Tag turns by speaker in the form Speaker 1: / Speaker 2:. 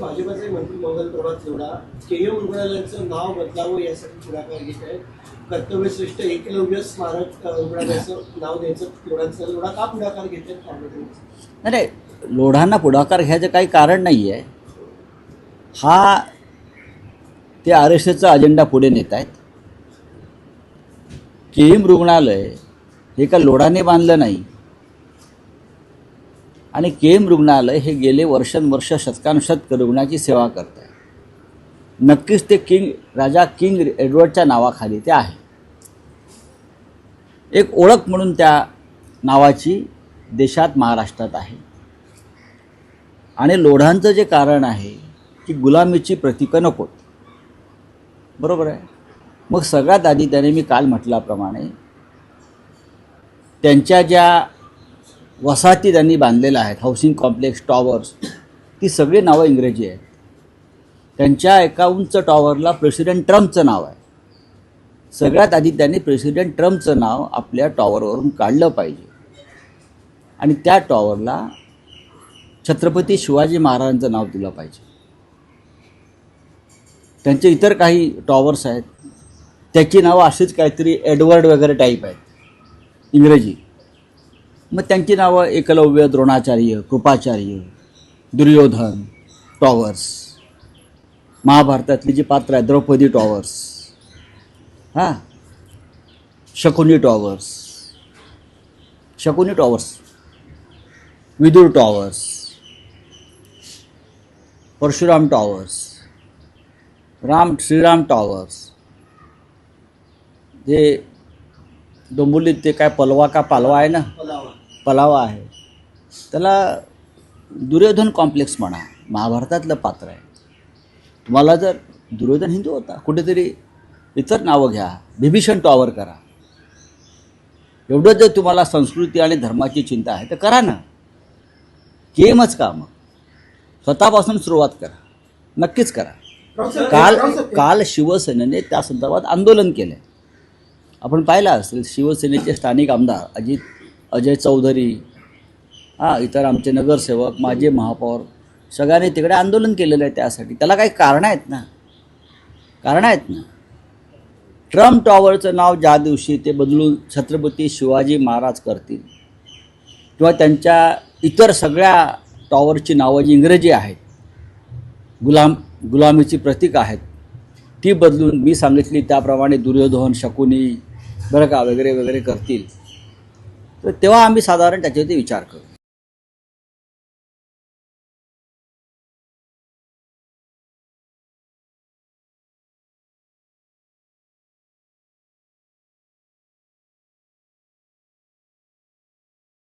Speaker 1: भाजपचे मंत्री मंगल प्रभात लोढा केएम रुग्णालयाचं नाव बदलावं यासाठी पुढाकार घेत आहेत. कर्तव्यश्रेष्ठ एकलव्य स्मारक रुग्णालयाचं नाव द्यायचं लोढा का पुढाकार घेत आहेत?
Speaker 2: नाही, लोढांना पुढाकार घ्यायचं काही कारण नाही आहे. हा ते RSSचा अजेंडा पुढे नेत आहेत. केएम रुग्णालय हे का लोढाने बांधलं नाही आणि केएम रुग्णालय हे गेले वर्षानुवर्ष शतकानुशतक रुग्णाची सेवा करत आहे. नक्कीच ते राजा किंग एडवर्डच्या नावाखाली ते आहे. एक ओळख म्हणून त्या नावाची देशात महाराष्ट्रात आहे. आणि लोढांचं जे कारण आहे की गुलामीची प्रतीकं नकोत, बरोबर आहे. मग सगळ्यात आधी त्याने मी काल म्हटल्याप्रमाणे त्यांच्या ज्या वसाहती त्यांनी बांधलेल्या आहेत, हाऊसिंग कॉम्प्लेक्स, टॉवर्स, ती सगळी नावं इंग्रजी आहेत. त्यांच्या एका उंच टॉवरला प्रेसिडेंट ट्रम्पचं नाव आहे. सगळ्यात आधी त्यांनी प्रेसिडेंट ट्रम्पचं नाव आपल्या टॉवरवरून काढलं पाहिजे आणि त्या टॉवरला छत्रपती शिवाजी महाराजांचं नाव दिलं पाहिजे. त्यांचे इतर काही टॉवर्स आहेत, त्याची नावं अशीच काहीतरी एडवर्ड वगैरे टाईप आहेत इंग्रजी. मग त्यांची नावं एकलव्य, द्रोणाचार्य, कृपाचार्य, दुर्योधन टॉवर्स, महाभारतातली जी पात्र आहेत Draupadi towers, Shakuni towers, Vidur towers, Parshuram towers, Shriram towers, जे डोंबिवलीत ते काय पालवा आहे ना, पलावा आहे, त्याला दुर्योधन कॉम्प्लेक्स म्हणा, महाभारतातलं पात्र आहे. तुम्हाला जर दुर्योधन हिंदू होता, कुठेतरी इतर नावं घ्या, बिभीषण टॉवर करा. एवढं जर तुम्हाला संस्कृती आणि धर्माची चिंता आहे तर करा ना. केमच का मग स्वतःपासून सुरुवात करा, नक्कीच करा. काल शिवसेनेने त्या संदर्भात आंदोलन केलं. आपण पाहिलं असेल शिवसेनेचे स्थानिक आमदार अजय चौधरी, इतर आमचे नगरसेवक, माजी महापौर, सगळ्यांनी तिकडे आंदोलन केलेलं आहे त्यासाठी. त्याला काही कारणं आहेत ना. ट्रम्प टॉवरचं नाव ज्या दिवशी ते बदलून छत्रपती शिवाजी महाराज करतील किंवा त्यांच्या इतर सगळ्या टॉवरची नावं जी इंग्रजी आहेत, गुलामीची प्रतीक आहेत, ती बदलून मी सांगितली त्याप्रमाणे दुर्योधन, शकुनी बरं का वगैरे वगैरे करतील, तर तेव्हा आम्ही साधारण त्याच्यावरती विचार करू.